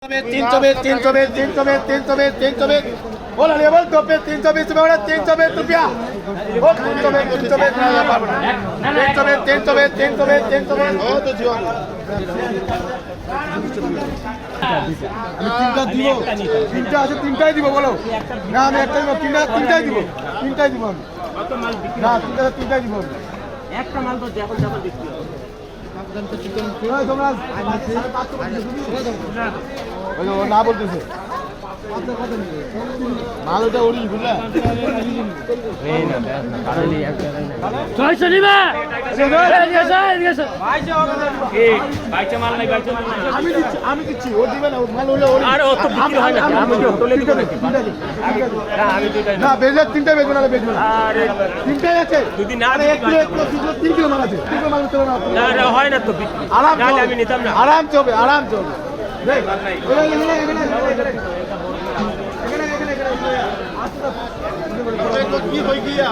320 बोला नहीं बोल तो पे 320 में 320 रुपया बोल 320 ना पार 320 हो तो जीवन তিনটা দিব তিনটা আছে তিনটাই দিব বলো না আমি একটাই দিব তিনটাই দিব তিনটাই দিব না তিনটাই দিব একটা মাল তো যখন যখন বিক্রি হবে না বলতেছে মাল ওটা ওড়ি বুঝলা ছয়শো নিবে আমি দিচ্ছি ও দিবে না মাল হলে না বেজে তিনটা বেজবে না বেজবে না তিনটাই আছে যদি না 1 কিলো 3 কিলো মাল আছে 3 কিলো মাল চলে না হয় না তো আরাম আমি নিতাম না আরাম চলবে কি হই গিয়া